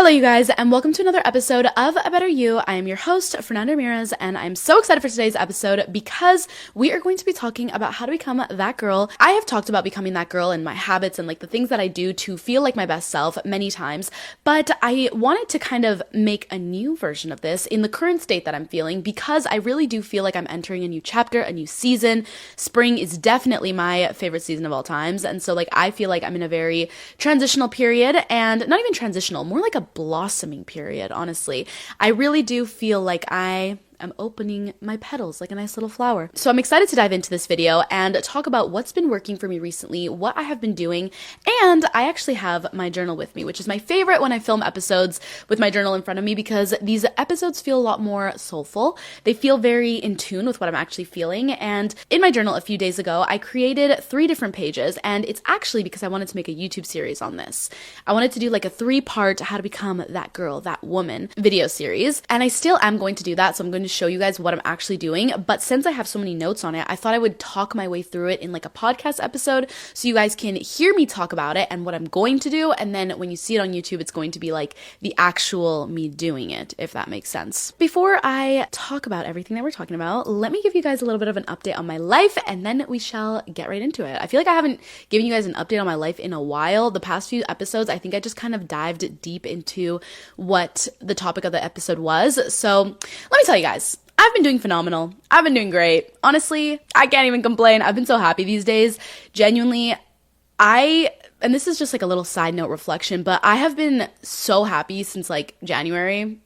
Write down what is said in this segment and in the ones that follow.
Hello you guys, and welcome to another episode of A Better You. I am your host, Fernanda Ramirez, and I'm so excited for today's episode because we are going to be talking about how to become that girl. I have talked about becoming that girl and my habits and like the things that I do to feel like my best self many times, but I wanted to kind of make a new version of this in the current state that I'm feeling because I really do feel like I'm entering a new chapter, a new season. Spring is definitely my favorite season of all times, and so like I feel like I'm in a very transitional period, and not even transitional, more like a blossoming period, honestly. I really do feel like I'm opening my petals like a nice little flower. So I'm excited to dive into this video and talk about what's been working for me recently, what I have been doing, and I actually have my journal with me, which is my favorite when I film episodes with my journal in front of me because these episodes feel a lot more soulful. They feel very in tune with what I'm actually feeling, and in my journal a few days ago, I created 3 different pages, and it's actually because I wanted to make a YouTube series on this. I wanted to do like a 3-part how to become that girl, that woman video series, and I still am going to do that, so I'm going to show you guys what I'm actually doing, but since I have so many notes on it, I thought I would talk my way through it in like a podcast episode so you guys can hear me talk about it and what I'm going to do, and then when you see it on YouTube, it's going to be like the actual me doing it, if that makes sense. Before I talk about everything that we're talking about, let me give you guys a little bit of an update on my life, and then we shall get right into it. I feel like I haven't given you guys an update on my life in a while. The past few episodes, I think I just kind of dived deep into what the topic of the episode was, so let me tell you guys, I've been doing phenomenal. I've been doing great. Honestly, I can't even complain. I've been so happy these days. Genuinely, and this is just like a little side note reflection, but I have been so happy since like January.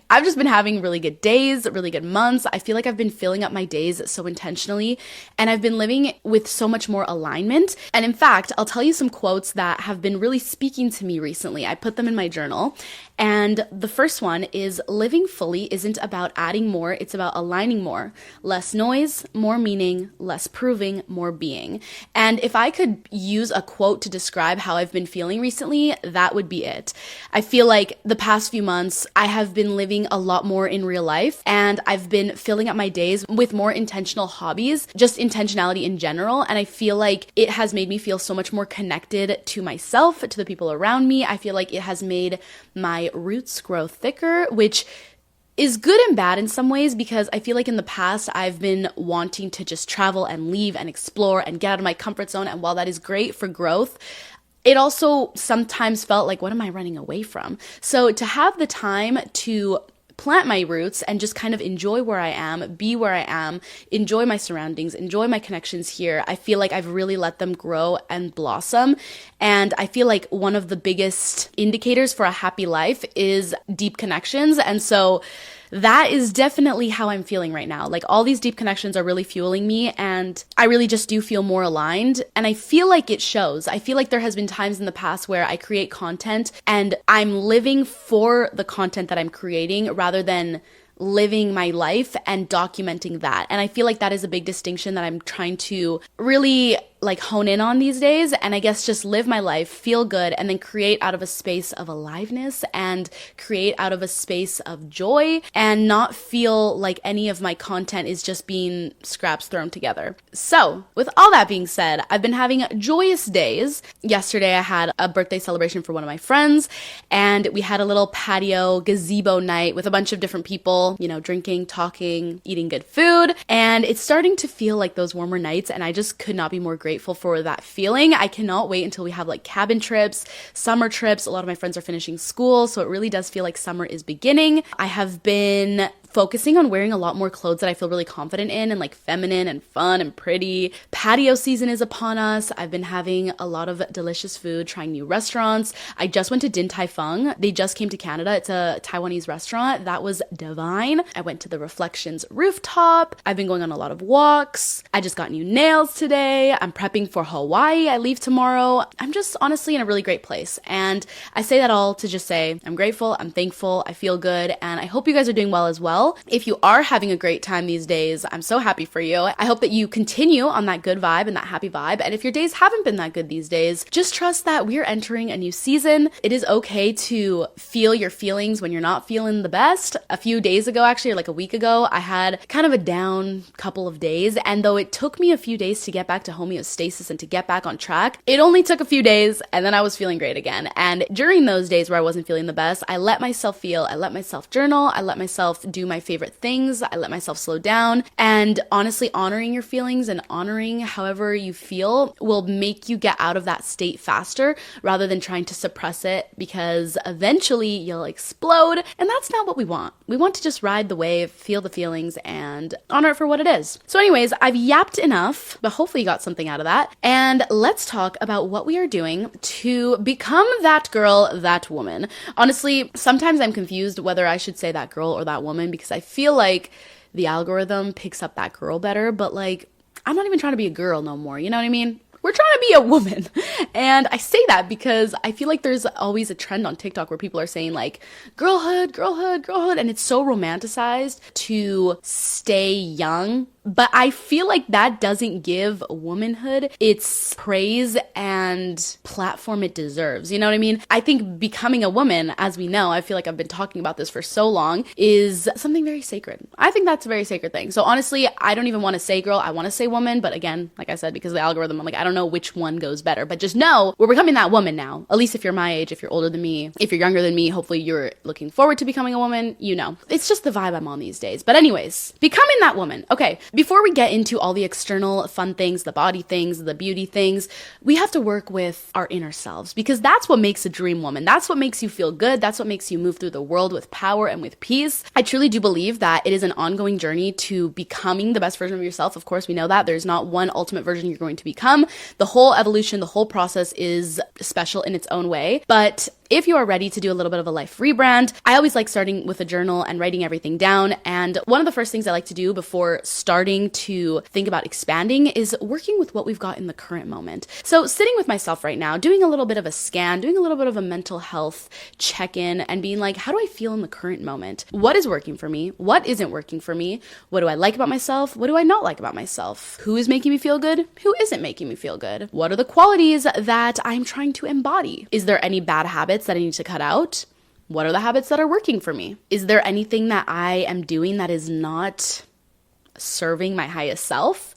I've just been having really good days, really good months. I feel like I've been filling up my days so intentionally, and I've been living with so much more alignment. And in fact, I'll tell you some quotes that have been really speaking to me recently. I put them in my journal, and the first one is, living fully isn't about adding more, it's about aligning more. Less noise, more meaning, less proving, more being. And if I could use a quote to describe how I've been feeling recently, that would be it. I feel like the past few months, I have been living a lot more in real life, and I've been filling up my days with more intentional hobbies, just intentionality in general, and I feel like it has made me feel so much more connected to myself, to the people around me. I feel like it has made my roots grow thicker, which is good and bad in some ways because I feel like in the past I've been wanting to just travel and leave and explore and get out of my comfort zone, and while that is great for growth, it also sometimes felt like, what am I running away from? So to have the time to plant my roots and just kind of enjoy where I am, be where I am, enjoy my surroundings, enjoy my connections here, I feel like I've really let them grow and blossom. And I feel like one of the biggest indicators for a happy life is deep connections. And so that is definitely how I'm feeling right now. Like all these deep connections are really fueling me, and I really just do feel more aligned, and I feel like it shows. I feel like there has been times in the past where I create content and I'm living for the content that I'm creating rather than living my life and documenting that. And I feel like that is a big distinction that I'm trying to really like hone in on these days, and I guess just live my life, feel good, and then create out of a space of aliveness and create out of a space of joy and not feel like any of my content is just being scraps thrown together. So with all that being said, I've been having joyous days. Yesterday I had a birthday celebration for one of my friends, and we had a little patio gazebo night with a bunch of different people, you know, drinking, talking, eating good food, and it's starting to feel like those warmer nights, and I just could not be more grateful for that feeling. I cannot wait until we have like cabin trips, summer trips. A lot of my friends are finishing school, so it really does feel like summer is beginning. I have been focusing on wearing a lot more clothes that I feel really confident in and like feminine and fun and pretty. Patio season is upon us. I've been having a lot of delicious food, trying new restaurants. I just went to Din Tai Fung. They just came to Canada. It's a Taiwanese restaurant. That was divine. I went to the Reflections rooftop. I've been going on a lot of walks. I just got new nails today. I'm prepping for Hawaii. I leave tomorrow. I'm just honestly in a really great place. And I say that all to just say I'm grateful, I'm thankful, I feel good, and I hope you guys are doing well as well. well. If you are having a great time these days, I'm so happy for you. I hope that you continue on that good vibe and that happy vibe. And if your days haven't been that good these days, just trust that we're entering a new season. It is okay to feel your feelings when you're not feeling the best. A few days ago, actually, or like a week ago, I had kind of a down couple of days. And though it took me a few days to get back to homeostasis and to get back on track, it only took a few days and then I was feeling great again. And during those days where I wasn't feeling the best, I let myself feel, I let myself journal, I let myself do my favorite things, I let myself slow down. And honestly, honoring your feelings and honoring however you feel will make you get out of that state faster rather than trying to suppress it, because eventually you'll explode. And that's not what we want. We want to just ride the wave, feel the feelings, and honor it for what it is. So anyways, I've yapped enough, but hopefully you got something out of that. And let's talk about what we are doing to become that girl, that woman. Honestly, sometimes I'm confused whether I should say that girl or that woman, because I feel like the algorithm picks up that girl better, but like, I'm not even trying to be a girl no more, you know what I mean? We're trying to be a woman. And I say that because I feel like there's always a trend on TikTok where people are saying like girlhood, girlhood, girlhood, and it's so romanticized to stay young. But I feel like that doesn't give womanhood its praise and platform it deserves. You know what I mean? I think becoming a woman, as we know, I feel like I've been talking about this for so long, is something very sacred. I think that's a very sacred thing. So honestly, I don't even want to say girl, I want to say woman. But again, like I said, because of the algorithm, I'm like, I don't know which one goes better. But just know we're becoming that woman now. At least if you're my age, if you're older than me, if you're younger than me, hopefully you're looking forward to becoming a woman. You know, it's just the vibe I'm on these days. But anyways, becoming that woman. Okay. Before we get into all the external fun things, the body things, the beauty things, we have to work with our inner selves, because that's what makes a dream woman. That's what makes you feel good. That's what makes you move through the world with power and with peace. I truly do believe that it is an ongoing journey to becoming the best version of yourself. Of course, we know that there's not one ultimate version you're going to become. The whole evolution, the whole process is special in its own way. But if you are ready to do a little bit of a life rebrand, I always like starting with a journal and writing everything down. And one of the first things I like to do before starting to think about expanding is working with what we've got in the current moment. So sitting with myself right now, doing a little bit of a scan, doing a little bit of a mental health check-in, and being like, how do I feel in the current moment? What is working for me? What isn't working for me? What do I like about myself? What do I not like about myself? Who is making me feel good? Who isn't making me feel good? What are the qualities that I'm trying to embody? Is there any bad habits that I need to cut out? What are the habits that are working for me? Is there anything that I am doing that is not serving my highest self?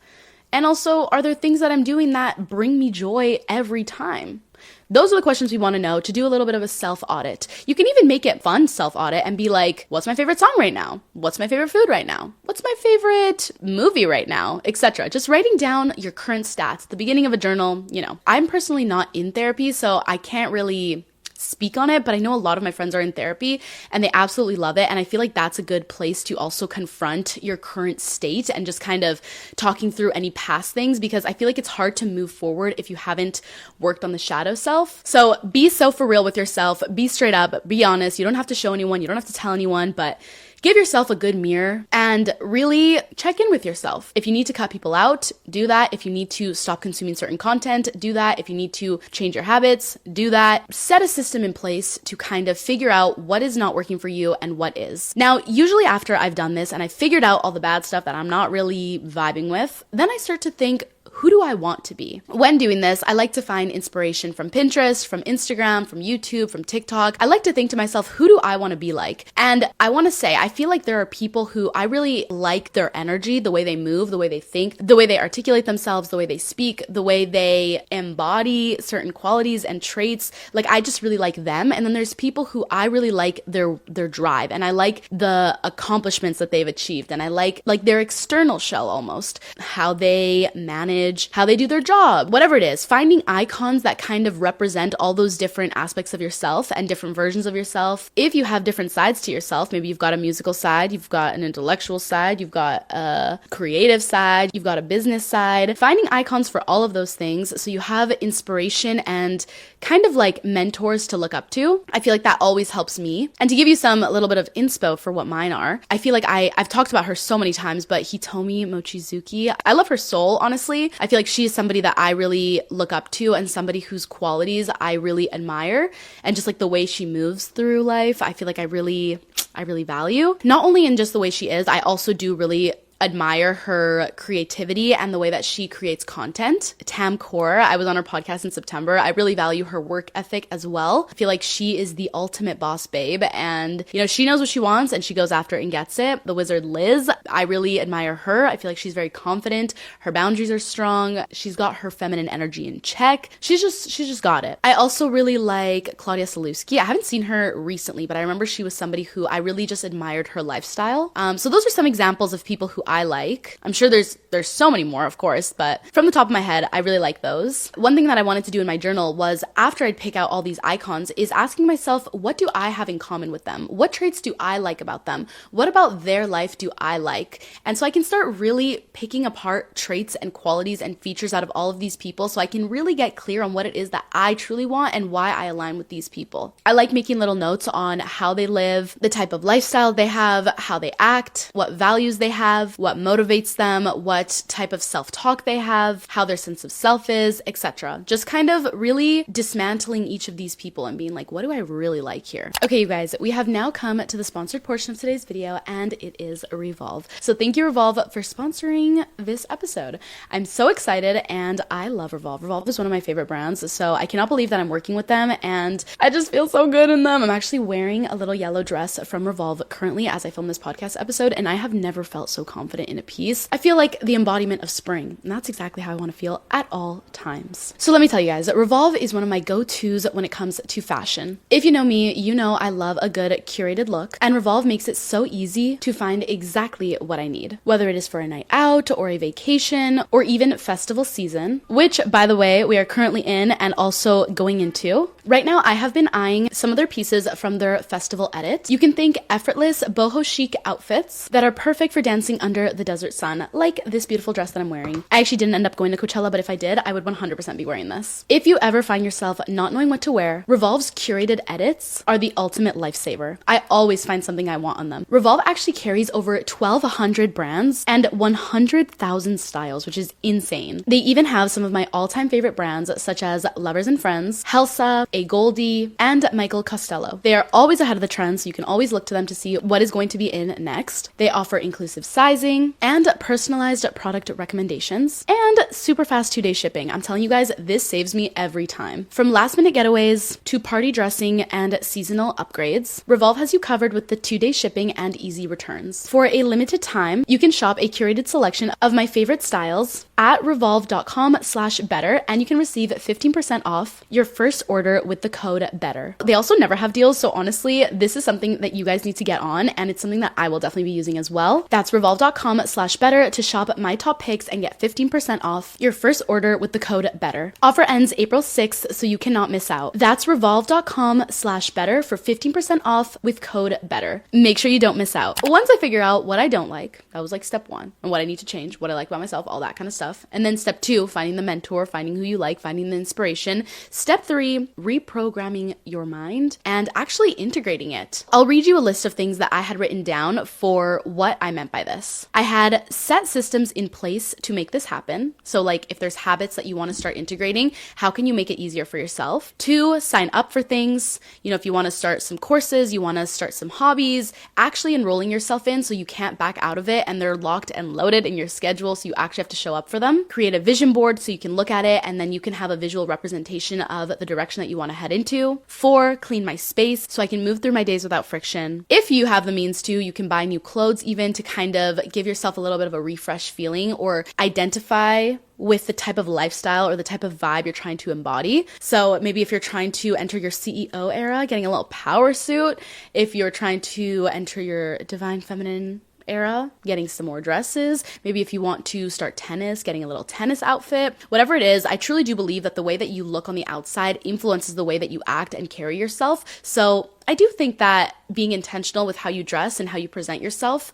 And also, are there things that I'm doing that bring me joy every time? Those are the questions we want to know to do a little bit of a self-audit. You can even make it fun self-audit and be like, what's my favorite song right now? What's my favorite food right now? What's my favorite movie right now? Etc. Just writing down your current stats at the beginning of a journal. You know, I'm personally not in therapy, so I can't really speak on it, but I know a lot of my friends are in therapy and they absolutely love it. And I feel like that's a good place to also confront your current state and just kind of talking through any past things, because I feel like it's hard to move forward if you haven't worked on the shadow self. So be so for real with yourself, be straight up, be honest. You don't have to show anyone, you don't have to tell anyone, but give yourself a good mirror and really check in with yourself. If you need to cut people out, do that. If you need to stop consuming certain content, do that. If you need to change your habits, do that. Set a system in place to kind of figure out what is not working for you and what is. Now, usually after I've done this and I figured out all the bad stuff that I'm not really vibing with, then I start to think, who do I want to be? When doing this, I like to find inspiration from Pinterest, from Instagram, from YouTube, from TikTok. I like to think to myself, who do I want to be like? And I want to say, I feel like there are people who I really like their energy, the way they move, the way they think, the way they articulate themselves, the way they speak, the way they embody certain qualities and traits. Like, I just really like them. And then there's people who I really like their drive, and I like the accomplishments that they've achieved, and I like their external shell almost, how they manage, how they do their job, whatever it is. Finding icons that kind of represent all those different aspects of yourself and different versions of yourself. If you have different sides to yourself, maybe you've got a musical side, you've got an intellectual side, you've got a creative side, you've got a business side. Finding icons for all of those things so you have inspiration and kind of like mentors to look up to. I feel like that always helps me. And to give you a little bit of inspo for what mine are, I feel like I've talked about her so many times, but Hitomi Mochizuki, I love her soul, honestly. I feel like she is somebody that I really look up to and somebody whose qualities I really admire. And just like the way she moves through life, I feel like I really value. Not only in just the way she is, I also do really admire her creativity and the way that she creates content. Tam Kaur, I was on her podcast in September. I really value her work ethic as well. I feel like she is the ultimate boss babe, and she knows what she wants and she goes after it and gets it. The wizard Liz, I really admire her. I feel like she's very confident. Her boundaries are strong. She's got her feminine energy in check. She's just got it. I also really like Claudia Salewski. I haven't seen her recently, but I remember she was somebody who I really just admired her lifestyle. So those are some examples of people who I like. I'm sure there's so many more, of course, but from the top of my head, I really like those. One thing that I wanted to do in my journal was, after I'd pick out all these icons, is asking myself, what do I have in common with them? What traits do I like about them? What about their life do I like? And so I can start really picking apart traits and qualities and features out of all of these people, so I can really get clear on what it is that I truly want and why I align with these people. I like making little notes on how they live, the type of lifestyle they have, how they act, what values they have, what motivates them, what type of self-talk they have, how their sense of self is, etc. Just kind of really dismantling each of these people and being like, what do I really like here? Okay, you guys, we have now come to the sponsored portion of today's video, and it is Revolve. So thank you, Revolve, for sponsoring this episode. I'm so excited, and I love Revolve. Revolve is one of my favorite brands, so I cannot believe that I'm working with them, and I just feel so good in them. I'm actually wearing a little yellow dress from Revolve currently as I film this podcast episode, and I have never felt so confident in a piece. I feel like the embodiment of spring, and that's exactly how I want to feel at all times. So let me tell you guys, Revolve is one of my go-tos when it comes to fashion. If you know me, you know I love a good curated look, and Revolve makes it so easy to find exactly what I need, whether it is for a night out or a vacation or even festival season, which, by the way, we are currently in and also going into. Right now, I have been eyeing some of their pieces from their festival edit. You can think effortless boho chic outfits that are perfect for dancing under the desert sun, like this beautiful dress that I'm wearing. I actually didn't end up going to Coachella, but if I did, I would 100% be wearing this. If you ever find yourself not knowing what to wear, Revolve's curated edits are the ultimate lifesaver. I always find something I want on them. Revolve actually carries over 1,200 brands and 100,000 styles, which is insane. They even have some of my all-time favorite brands, such as Lovers and Friends, Helsa, A Goldie, and Michael Costello. They are always ahead of the trend, so you can always look to them to see what is going to be in next. They offer inclusive sizing and personalized product recommendations and super fast 2-day shipping. I'm telling you guys, this saves me every time. From last-minute getaways to party dressing and seasonal upgrades, Revolve has you covered with the 2-day shipping and easy returns. For a limited time, you can shop a curated selection of my favorite styles at revolve.com/better, and you can receive 15% off your first order with the code BETTER. They also never have deals, so honestly, this is something that you guys need to get on, and it's something that I will definitely be using as well. That's revolve.com/better to shop my top picks and get 15% off your first order with the code BETTER. Offer ends April 6th, so you cannot miss out. That's revolve.com/better for 15% off with code BETTER. Make sure you don't miss out. Once I figure out what I don't like, that was like step 1, and what I need to change, what I like about myself, all that kind of stuff. And then step 2, finding the mentor, finding who you like, finding the inspiration. Step 3, reprogramming your mind and actually integrating it. I'll read you a list of things that I had written down for what I meant by this. I had set systems in place to make this happen. So like if there's habits that you want to start integrating, how can you make it easier for yourself? 2, sign up for things. If you want to start some courses, you want to start some hobbies, actually enrolling yourself in so you can't back out of it and they're locked and loaded in your schedule, so you actually have to show up for them. Create a vision board so you can look at it and then you can have a visual representation of the direction that you want to head into. 4, clean my space so I can move through my days without friction. If you have the means to, you can buy new clothes even to kind of give yourself a little bit of a refresh feeling or identify with the type of lifestyle or the type of vibe you're trying to embody. So maybe if you're trying to enter your CEO era, getting a little power suit. If you're trying to enter your divine feminine era, getting some more dresses. Maybe if you want to start tennis, getting a little tennis outfit. Whatever it is, I truly do believe that the way that you look on the outside influences the way that you act and carry yourself. So I do think that being intentional with how you dress and how you present yourself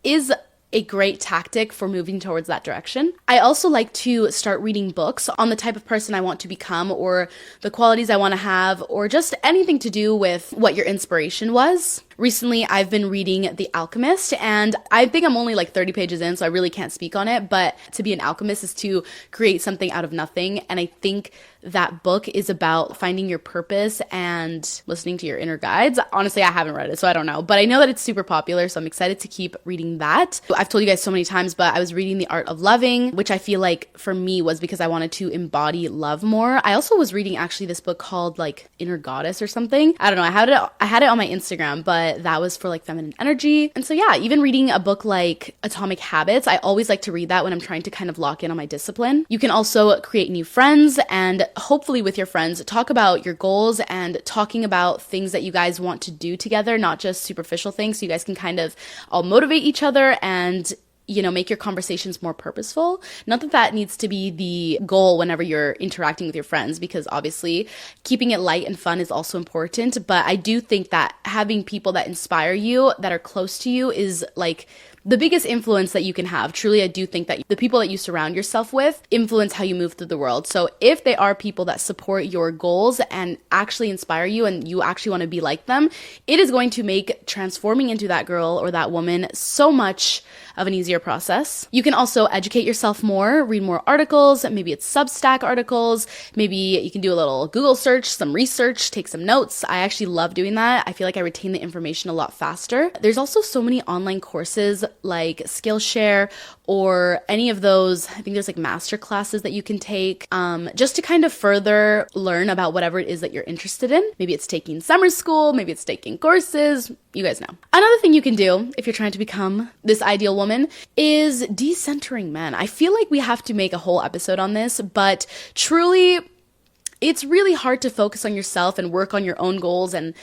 is a great tactic for moving towards that direction. I also like to start reading books on the type of person I want to become or the qualities I want to have or just anything to do with what your inspiration was. Recently, I've been reading The Alchemist, and I think I'm only like 30 pages in, so I really can't speak on it, but to be an alchemist is to create something out of nothing, and I think that book is about finding your purpose and listening to your inner guides. Honestly, I haven't read it, so I don't know, but I know that it's super popular, so I'm excited to keep reading that. I've told you guys so many times, but I was reading The Art of Loving, which I feel like for me was because I wanted to embody love more. I also was reading actually this book called like Inner Goddess or something. I don't know. I had it on my Instagram, but that was for like feminine energy. And so yeah, even reading a book like Atomic Habits, I always like to read that when I'm trying to kind of lock in on my discipline. You can also create new friends, and hopefully with your friends, talk about your goals and talking about things that you guys want to do together, not just superficial things, so you guys can kind of all motivate each other and make your conversations more purposeful. Not that that needs to be the goal whenever you're interacting with your friends, because obviously keeping it light and fun is also important. But I do think that having people that inspire you, that are close to you, is like the biggest influence that you can have. Truly, I do think that the people that you surround yourself with influence how you move through the world. So if they are people that support your goals and actually inspire you and you actually want to be like them, it is going to make transforming into that girl or that woman so much of an easier process. You can also educate yourself more, read more articles. Maybe it's Substack articles. Maybe you can do a little Google search, some research, take some notes. I actually love doing that. I feel like I retain the information a lot faster. There's also so many online courses like Skillshare or any of those. I think there's like master classes that you can take just to kind of further learn about whatever it is that you're interested in. Maybe it's taking summer school, maybe it's taking courses, you guys know. Another thing you can do if you're trying to become this ideal woman is decentering men. I feel like we have to make a whole episode on this, but truly, it's really hard to focus on yourself and work on your own goals and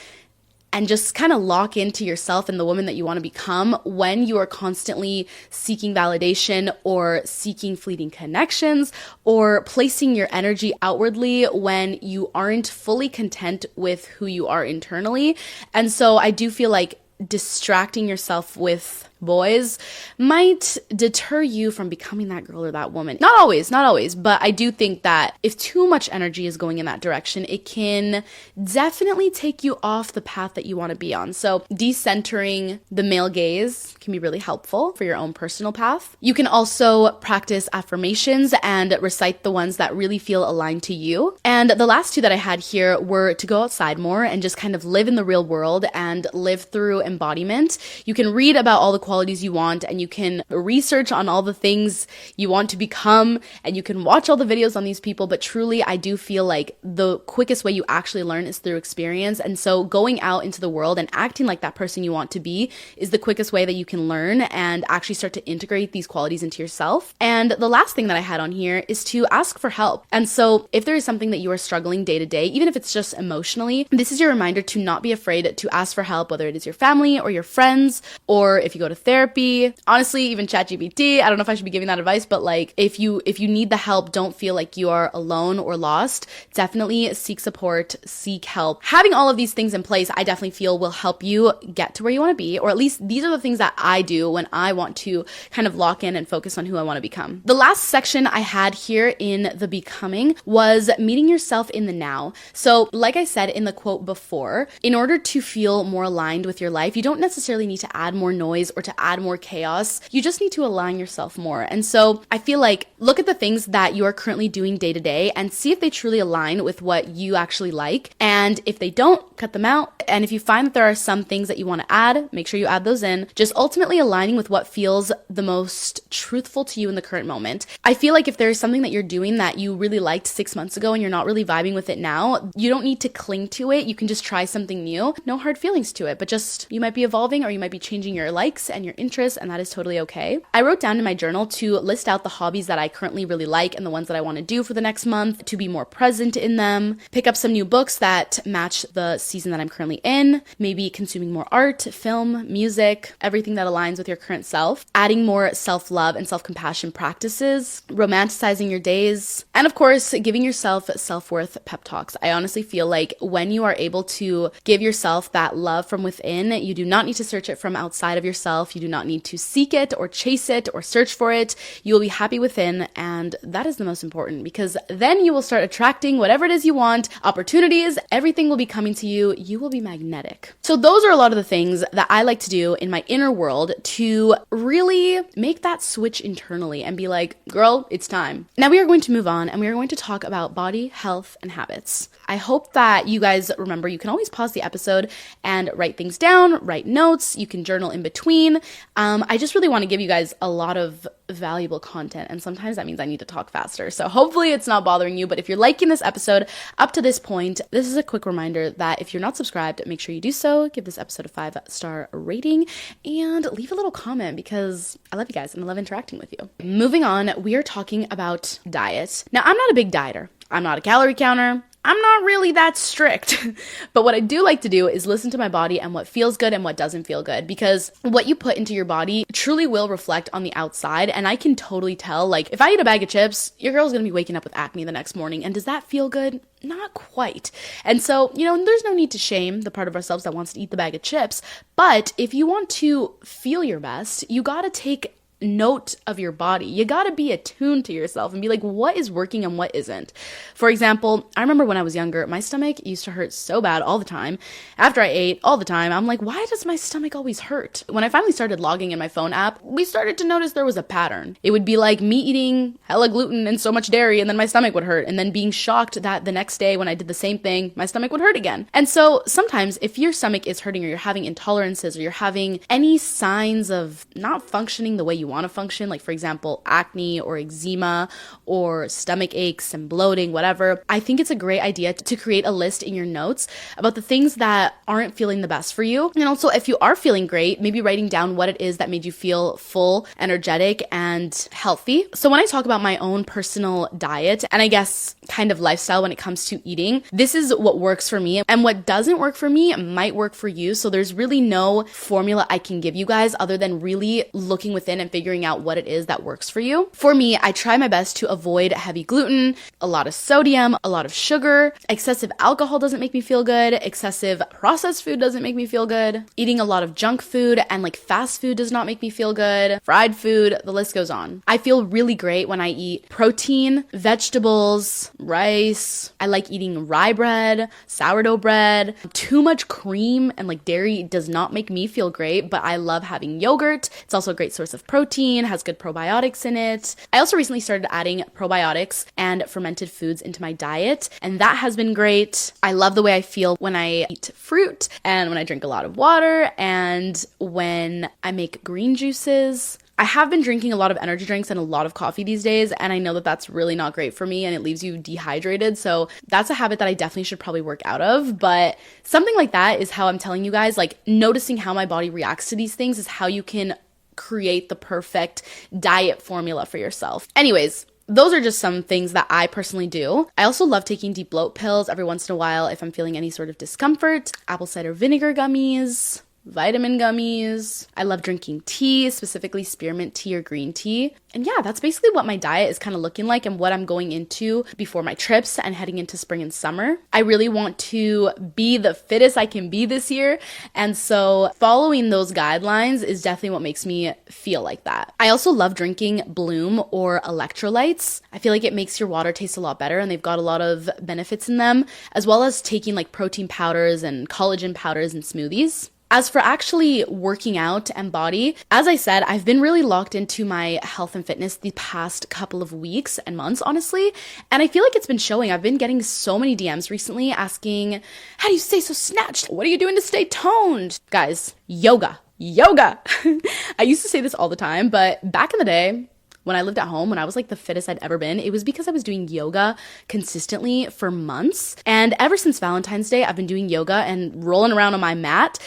just kind of lock into yourself and the woman that you want to become when you are constantly seeking validation or seeking fleeting connections or placing your energy outwardly when you aren't fully content with who you are internally. And so I do feel like distracting yourself with boys might deter you from becoming that girl or that woman. Not always, but I do think that if too much energy is going in that direction, it can definitely take you off the path that you want to be on. So decentering the male gaze can be really helpful for your own personal path. You can also practice affirmations and recite the ones that really feel aligned to you. And the last two that I had here were to go outside more and just kind of live in the real world and live through embodiment. You can read about all the qualities you want, and you can research on all the things you want to become, and you can watch all the videos on these people, but truly I do feel like the quickest way you actually learn is through experience. And so going out into the world and acting like that person you want to be is the quickest way that you can learn and actually start to integrate these qualities into yourself. And the last thing that I had on here is to ask for help. And so if there is something that you are struggling day to day, even if it's just emotionally, this is your reminder to not be afraid to ask for help, whether it is your family or your friends, or if you go to therapy, honestly, even ChatGPT. I don't know if I should be giving that advice, but like if you need the help, don't feel like you are alone or lost. Definitely seek support, seek help. Having all of these things in place, I definitely feel will help you get to where you want to be, or at least these are the things that I do when I want to kind of lock in and focus on who I want to become. The last section I had here in the becoming was meeting yourself in the now. So like I said in the quote before, in order to feel more aligned with your life, you don't necessarily need to add more noise or to add more chaos. You just need to align yourself more. And so I feel like look at the things that you are currently doing day to day and see if they truly align with what you actually like. And if they don't, cut them out. And if you find that there are some things that you want to add, make sure you add those in. Just ultimately aligning with what feels the most truthful to you in the current moment. I feel like if there is something that you're doing that you really liked 6 months ago and you're not really vibing with it now, you don't need to cling to it. You can just try something new. No hard feelings to it, but just you might be evolving or you might be changing your likes and your interests, and that is totally okay. I wrote down in my journal to list out the hobbies that I currently really like and the ones that I want to do for the next month, to be more present in them, pick up some new books that match the season that I'm currently in, maybe consuming more art, film, music, everything that aligns with your current self, adding more self-love and self-compassion practices, romanticizing your days, and of course, giving yourself self-worth pep talks. I honestly feel like when you are able to give yourself that love from within, you do not need to search it from outside of yourself. You do not need to seek it or chase it or search for it. You will be happy within, and that is the most important, because then you will start attracting whatever it is you want, opportunities, everything everything will be coming to you. You will be magnetic. So those are a lot of the things that I like to do in my inner world to really make that switch internally and be like, girl, it's time. Now we are going to move on and we are going to talk about body, health, and habits. I hope that you guys remember you can always pause the episode and write things down, write notes. You can journal in between. I just really want to give you guys a lot of valuable content, and sometimes that means I need to talk faster. So hopefully it's not bothering you, but if you're liking this episode up to this point, this is a quick reminder that if you're not subscribed, make sure you do so. Give this episode a 5-star rating and leave a little comment because I love you guys and I love interacting with you. Moving on, we are talking about diet. Now, I'm not a big dieter. I'm not a calorie counter. I'm not really that strict, but what I do like to do is listen to my body and what feels good and what doesn't feel good, because what you put into your body truly will reflect on the outside. And I can totally tell, like, if I eat a bag of chips, your girl's gonna be waking up with acne the next morning. And does that feel good? Not quite. And so, there's no need to shame the part of ourselves that wants to eat the bag of chips. But if you want to feel your best, you gotta take note of your body. You gotta be attuned to yourself and be like, what is working and what isn't. For example, I remember when I was younger, my stomach used to hurt so bad all the time. After I ate all the time, I'm like, why does my stomach always hurt? When I finally started logging in my phone app, we started to notice there was a pattern. It would be like me eating hella gluten and so much dairy, and then my stomach would hurt, and then being shocked that the next day when I did the same thing, my stomach would hurt again. And so sometimes if your stomach is hurting, or you're having intolerances, or you're having any signs of not functioning the way you want to function, like for example, acne or eczema or stomach aches and bloating, whatever, I think it's a great idea to create a list in your notes about the things that aren't feeling the best for you. And also, if you are feeling great, maybe writing down what it is that made you feel full, energetic, and healthy. So when I talk about my own personal diet and I guess kind of lifestyle when it comes to eating, this is what works for me, and what doesn't work for me might work for you. So there's really no formula I can give you guys other than really looking within and figuring out what it is that works for you. For me, I try my best to avoid heavy gluten, a lot of sodium, a lot of sugar. Excessive alcohol doesn't make me feel good. Excessive processed food doesn't make me feel good. Eating a lot of junk food and like fast food does not make me feel good. Fried food, the list goes on. I feel really great when I eat protein, vegetables, rice. I like eating rye bread, sourdough bread. Too much cream and like dairy does not make me feel great, but I love having yogurt. It's also a great source of protein, has good probiotics in it. I also recently started adding probiotics and fermented foods into my diet, and that has been great. I love the way I feel when I eat fruit and when I drink a lot of water and when I make green juices. I have been drinking a lot of energy drinks and a lot of coffee these days, and I know that that's really not great for me and it leaves you dehydrated. So that's a habit that I definitely should probably work out of. But something like that is how I'm telling you guys, like noticing how my body reacts to these things is how you can create the perfect diet formula for yourself. Anyways, those are just some things that I personally do. I also love taking deep bloat pills every once in a while if I'm feeling any sort of discomfort. Apple cider vinegar gummies, vitamin gummies. I love drinking tea, specifically spearmint tea or green tea. And yeah, that's basically what my diet is kind of looking like and what I'm going into before my trips and heading into spring and summer. I really want to be the fittest I can be this year. And so following those guidelines is definitely what makes me feel like that. I also love drinking Bloom or electrolytes. I feel like it makes your water taste a lot better and they've got a lot of benefits in them, as well as taking like protein powders and collagen powders and smoothies. As for actually working out and body, as I said, I've been really locked into my health and fitness the past couple of weeks and months, honestly. And I feel like it's been showing. I've been getting so many DMs recently asking, how do you stay so snatched? What are you doing to stay toned? Guys, yoga. I used to say this all the time, but back in the day, when I lived at home, when I was like the fittest I'd ever been, it was because I was doing yoga consistently for months. And ever since Valentine's Day, I've been doing yoga and rolling around on my mat.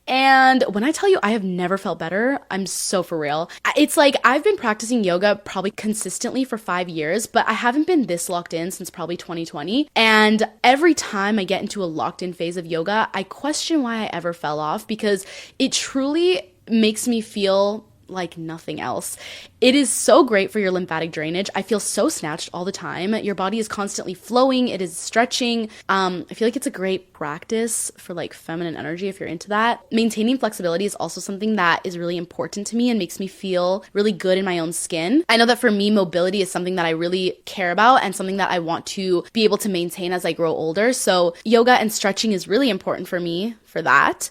And when I tell you I have never felt better, I'm so for real. It's like I've been practicing yoga probably consistently for 5 years, but I haven't been this locked in since probably 2020. And every time I get into a locked in phase of yoga, I question why I ever fell off, because it truly makes me feel like nothing else. It is so great for your lymphatic drainage. I feel so snatched all the time. Your body is constantly flowing. It is stretching. I feel like it's a great practice for like feminine energy if you're into that. Maintaining flexibility is also something that is really important to me and makes me feel really good in my own skin. I know that for me, mobility is something that I really care about and something that I want to be able to maintain as I grow older. So yoga and stretching is really important for me for that.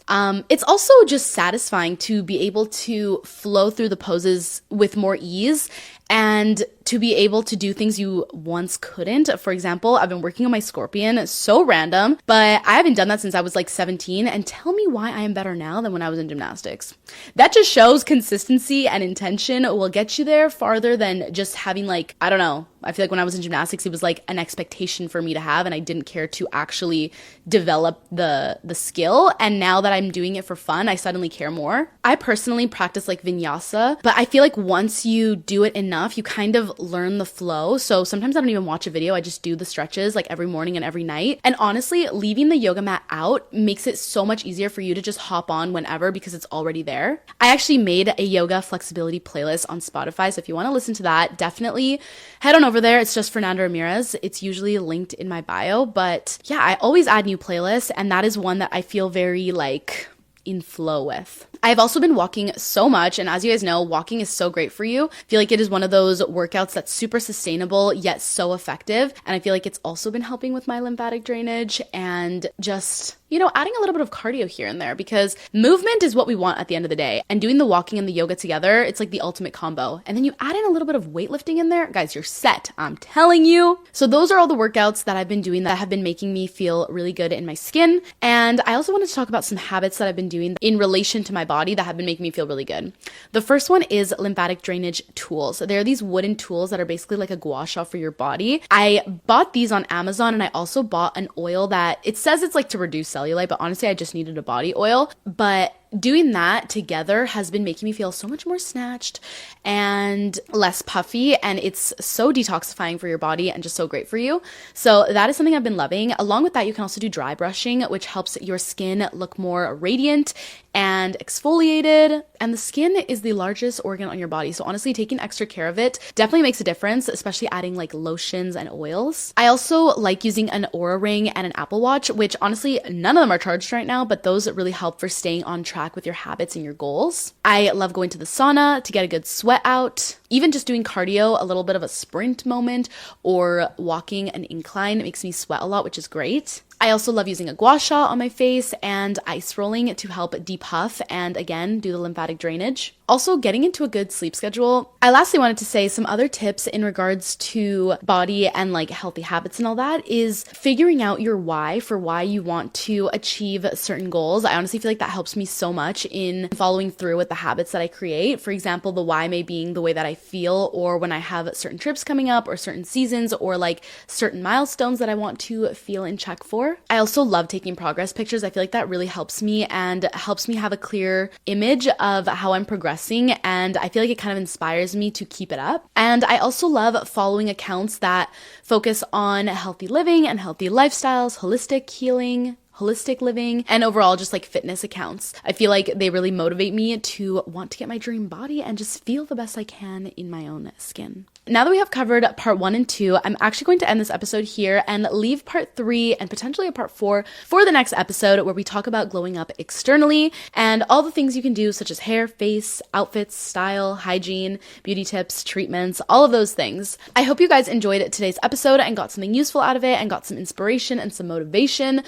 It's also just satisfying to be able to flow through the poses with more ease and to be able to do things you once couldn't. For example, I've been working on my scorpion, so random, but I haven't done that since I was like 17, and tell me why I am better now than when I was in gymnastics. That just shows consistency and intention will get you there farther than just having like, I don't know, I feel like when I was in gymnastics, it was like an expectation for me to have, and I didn't care to actually develop the skill. And now that I'm doing it for fun, I suddenly care more. I personally practice like vinyasa, but I feel like once you do it enough, you kind of learn the flow. So sometimes I don't even watch a video. I just do the stretches like every morning and every night. And honestly, leaving the yoga mat out makes it so much easier for you to just hop on whenever because it's already there. I actually made a yoga flexibility playlist on Spotify. So if you want to listen to that, definitely head on over there. It's just Fernanda Ramirez. It's usually linked in my bio, but yeah, I always add new playlists, and that is one that I feel very like in flow with. I've also been walking so much, and as you guys know, walking is so great for you. I feel like it is one of those workouts that's super sustainable yet so effective, and I feel like it's also been helping with my lymphatic drainage and just, you know, adding a little bit of cardio here and there, because movement is what we want at the end of the day, and doing the walking and the yoga together, it's like the ultimate combo. And then you add in a little bit of weightlifting in there, guys, you're set, I'm telling you. So those are all the workouts that I've been doing that have been making me feel really good in my skin. And I also wanted to talk about some habits that I've been doing in relation to my body that have been making me feel really good. The first one is lymphatic drainage tools. They're these wooden tools that are basically like a gua sha for your body. I bought these on Amazon, and I also bought an oil that it says it's like to reduce cellulite, but honestly, I just needed a body oil. But doing that together has been making me feel so much more snatched and less puffy, and it's so detoxifying for your body and just so great for you. So that is something I've been loving. Along with that, you can also do dry brushing, which helps your skin look more radiant and exfoliated. And the skin is the largest organ on your body, so honestly, taking extra care of it definitely makes a difference, especially adding like lotions and oils. I also like using an Oura ring and an Apple Watch, which honestly, none of them are charged right now, but those really help for staying on track with your habits and your goals. I love going to the sauna to get a good sweat out. Even just doing cardio, a little bit of a sprint moment or walking an incline, it makes me sweat a lot, which is great. I also love using a gua sha on my face and ice rolling to help depuff and again, do the lymphatic drainage. Also, getting into a good sleep schedule. I lastly wanted to say some other tips in regards to body and like healthy habits and all that is figuring out your why for why you want to achieve certain goals. I honestly feel like that helps me so much in following through with the habits that I create. For example, the why may being the way that I feel, or when I have certain trips coming up or certain seasons or like certain milestones that I want to feel in check for. I also love taking progress pictures. I feel like that really helps me and helps me have a clear image of how I'm progressing, and I feel like it kind of inspires me to keep it up. And I also love following accounts that focus on healthy living and healthy lifestyles, holistic healing, holistic living, and overall just like fitness accounts. I feel like they really motivate me to want to get my dream body and just feel the best I can in my own skin. Now that we have covered part 1 and 2, I'm actually going to end this episode here and leave part 3 and potentially a part 4 for the next episode, where we talk about glowing up externally and all the things you can do, such as hair, face, outfits, style, hygiene, beauty tips, treatments, all of those things. I hope you guys enjoyed today's episode and got something useful out of it and got some inspiration and some motivation.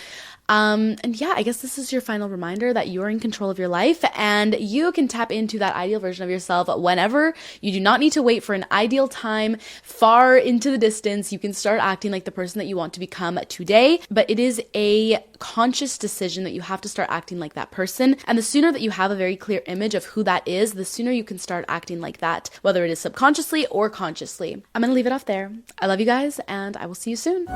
And yeah, I guess this is your final reminder that you're in control of your life and you can tap into that ideal version of yourself whenever. You do not need to wait for an ideal time far into the distance. You can start acting like the person that you want to become today, but it is a conscious decision that you have to start acting like that person. And the sooner that you have a very clear image of who that is, the sooner you can start acting like that, whether it is subconsciously or consciously. I'm going to leave it off there. I love you guys, and I will see you soon.